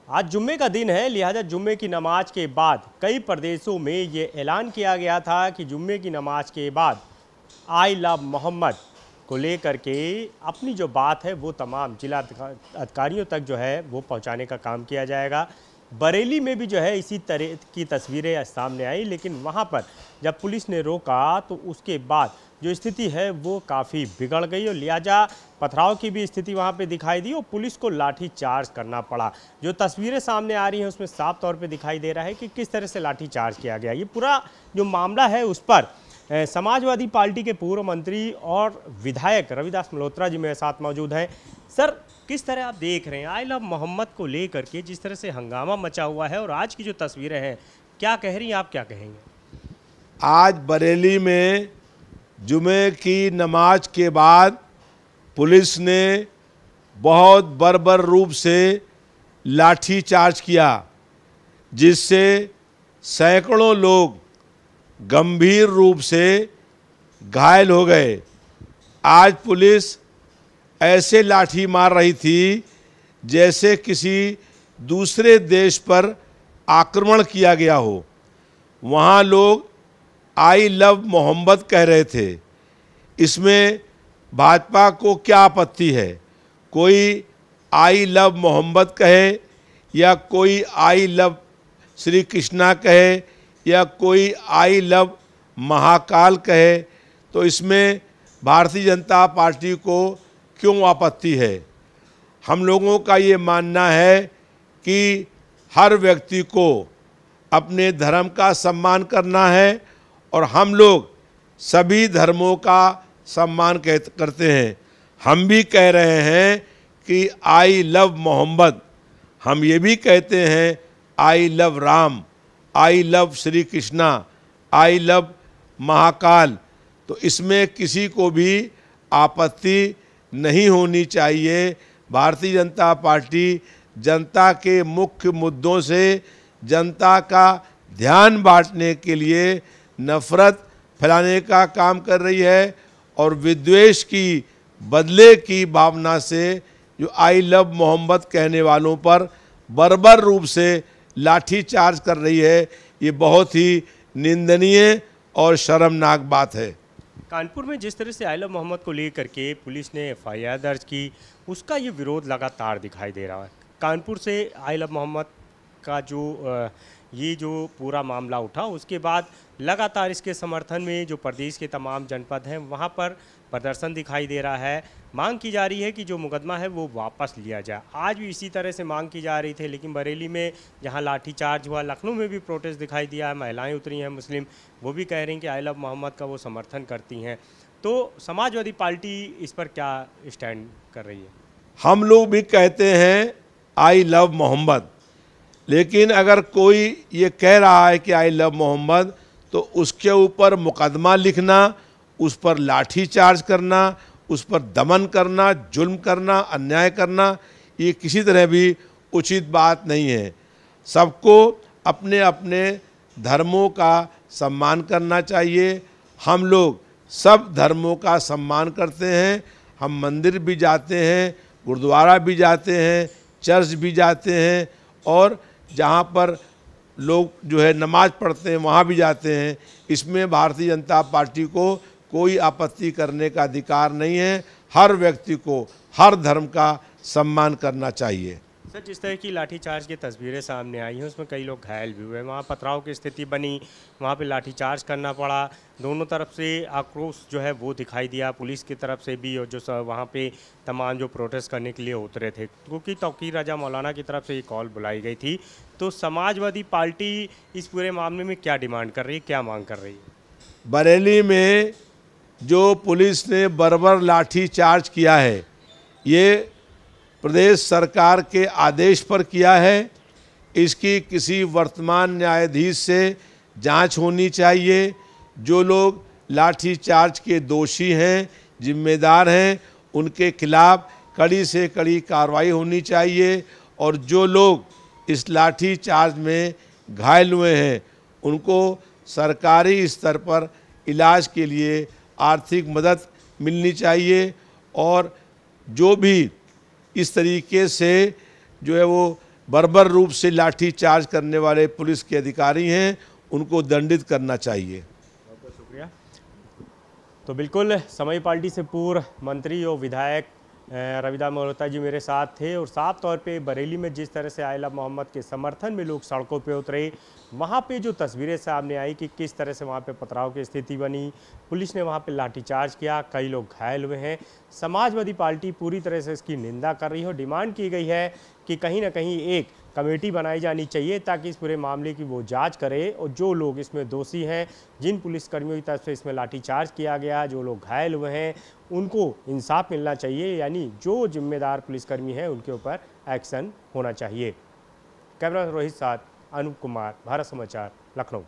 आज जुम्मे का दिन है, लिहाजा जुम्मे की नमाज के बाद कई प्रदेशों में ये ऐलान किया गया था कि जुम्मे की नमाज के बाद आई लव मोहम्मद को लेकर के अपनी जो बात है वो तमाम जिला अधिकारियों तक जो है वो पहुंचाने का काम किया जाएगा। बरेली में भी जो है इसी तरह की तस्वीरें सामने आई, लेकिन वहां पर जब पुलिस ने रोका तो उसके बाद जो स्थिति है वो काफ़ी बिगड़ गई और लिहाजा पथराव की भी स्थिति वहां पे दिखाई दी और पुलिस को लाठी चार्ज करना पड़ा। जो तस्वीरें सामने आ रही हैं उसमें साफ तौर पे दिखाई दे रहा है कि किस तरह से लाठी चार्ज किया गया। ये पूरा जो मामला है उस पर समाजवादी पार्टी के पूर्व मंत्री और विधायक रविदास मल्होत्रा जी मेरे साथ मौजूद हैं। सर, किस तरह आप देख रहे हैं आई लव मोहम्मद को लेकर के जिस तरह से हंगामा मचा हुआ है और आज की जो तस्वीरें हैं क्या कह रही हैं, आप क्या कहेंगे? आज बरेली में जुमे की नमाज के बाद पुलिस ने बहुत बर्बर रूप से लाठी चार्ज किया, जिससे सैकड़ों लोग गंभीर रूप से घायल हो गए। आज पुलिस ऐसे लाठी मार रही थी जैसे किसी दूसरे देश पर आक्रमण किया गया हो। वहाँ लोग आई लव मोहम्मद कह रहे थे। इसमें भाजपा को क्या आपत्ति है? कोई आई लव मोहम्मद कहे या कोई आई लव श्री कृष्णा कहे या कोई आई लव महाकाल कहे, तो इसमें भारतीय जनता पार्टी को क्यों आपत्ति है? हम लोगों का ये मानना है कि हर व्यक्ति को अपने धर्म का सम्मान करना है और हम लोग सभी धर्मों का सम्मान करते हैं। हम भी कह रहे हैं कि आई लव मोहम्मद, हम ये भी कहते हैं I love Ram, I love Shri Krishna, I love Mahakal. तो इसमें किसी को भी आपत्ति नहीं होनी चाहिए। भारतीय जनता पार्टी जनता के मुख्य मुद्दों से जनता का ध्यान बांटने के लिए नफरत फैलाने का काम कर रही है और विद्वेष की बदले की भावना से जो आई लव मोहम्मद कहने वालों पर बर्बर रूप से लाठी चार्ज कर रही है। ये बहुत ही निंदनीय और शर्मनाक बात है। कानपुर में जिस तरह से आई लव मोहम्मद को लेकर के पुलिस ने एफआईआर दर्ज की, उसका ये विरोध लगातार दिखाई दे रहा है। कानपुर से आई लव मोहम्मद का ये जो पूरा मामला उठा, उसके बाद लगातार इसके समर्थन में जो प्रदेश के तमाम जनपद हैं वहाँ पर प्रदर्शन दिखाई दे रहा है। मांग की जा रही है कि जो मुकदमा है वो वापस लिया जाए। आज भी इसी तरह से मांग की जा रही थी, लेकिन बरेली में जहाँ लाठीचार्ज हुआ, लखनऊ में भी प्रोटेस्ट दिखाई दिया है। महिलाएं उतरी हैं मुस्लिम, वो भी कह रही हैं कि आई लव मोहम्मद का वो समर्थन करती हैं। तो समाजवादी पार्टी इस पर क्या स्टैंड कर रही है? हम लोग भी कहते हैं आई लव मोहम्मद, लेकिन अगर कोई ये कह रहा है कि आई लव मोहम्मद तो उसके ऊपर मुकदमा लिखना, उस पर लाठी चार्ज करना, उस पर दमन करना, जुल्म करना, अन्याय करना, ये किसी तरह भी उचित बात नहीं है। सबको अपने अपने धर्मों का सम्मान करना चाहिए। हम लोग सब धर्मों का सम्मान करते हैं। हम मंदिर भी जाते हैं, गुरुद्वारा भी जाते हैं, चर्च भी जाते हैं और जहाँ पर लोग जो है नमाज पढ़ते हैं वहाँ भी जाते हैं। इसमें भारतीय जनता पार्टी को कोई आपत्ति करने का अधिकार नहीं है। हर व्यक्ति को हर धर्म का सम्मान करना चाहिए। सर, जिस तरह की लाठीचार्ज की तस्वीरें सामने आई हैं उसमें कई लोग घायल भी हुए, वहाँ पथराव की स्थिति बनी, वहाँ पे लाठीचार्ज करना पड़ा। दोनों तरफ से आक्रोश जो है वो दिखाई दिया, पुलिस की तरफ से भी और जो वहाँ पे तमाम जो प्रोटेस्ट करने के लिए उतरे थे, क्योंकि तौकीर रजा मौलाना की तरफ से ये कॉल बुलाई गई थी। तो समाजवादी पार्टी इस पूरे मामले में क्या डिमांड कर रही है, क्या मांग कर रही है? बरेली में जो पुलिस ने बर्बर लाठी चार्ज किया है, ये प्रदेश सरकार के आदेश पर किया है। इसकी किसी वर्तमान न्यायाधीश से जांच होनी चाहिए। जो लोग लाठी चार्ज के दोषी हैं, जिम्मेदार हैं, उनके खिलाफ कड़ी से कड़ी कार्रवाई होनी चाहिए और जो लोग इस लाठी चार्ज में घायल हुए हैं उनको सरकारी स्तर पर इलाज के लिए आर्थिक मदद मिलनी चाहिए और जो भी इस तरीके से जो है वो बर्बर रूप से लाठी चार्ज करने वाले पुलिस के अधिकारी हैं उनको दंडित करना चाहिए। बहुत बहुत शुक्रिया। तो बिल्कुल समाजवादी पार्टी से पूर्व मंत्री और विधायक रविदास मल्होत्रा जी मेरे साथ थे और साफ तौर पे बरेली में जिस तरह से आइला मोहम्मद के समर्थन में लोग सड़कों पे उतरे, वहाँ पे जो तस्वीरें सामने आई कि किस तरह से वहाँ पे पथराव की स्थिति बनी, पुलिस ने वहाँ पे लाठीचार्ज किया, कई लोग घायल हुए हैं। समाजवादी पार्टी पूरी तरह से इसकी निंदा कर रही है और डिमांड की गई है कि कहीं ना कहीं एक कमेटी बनाई जानी चाहिए ताकि इस पूरे मामले की वो जांच करे और जो लोग इसमें दोषी हैं, जिन पुलिसकर्मियों की तरफ से इसमें लाठीचार्ज किया गया, जो लोग घायल हुए हैं, उनको इंसाफ मिलना चाहिए, यानी जो जिम्मेदार पुलिसकर्मी हैं उनके ऊपर एक्शन होना चाहिए। कैमरा रोहित साथ अनूप कुमार, भारत समाचार, लखनऊ।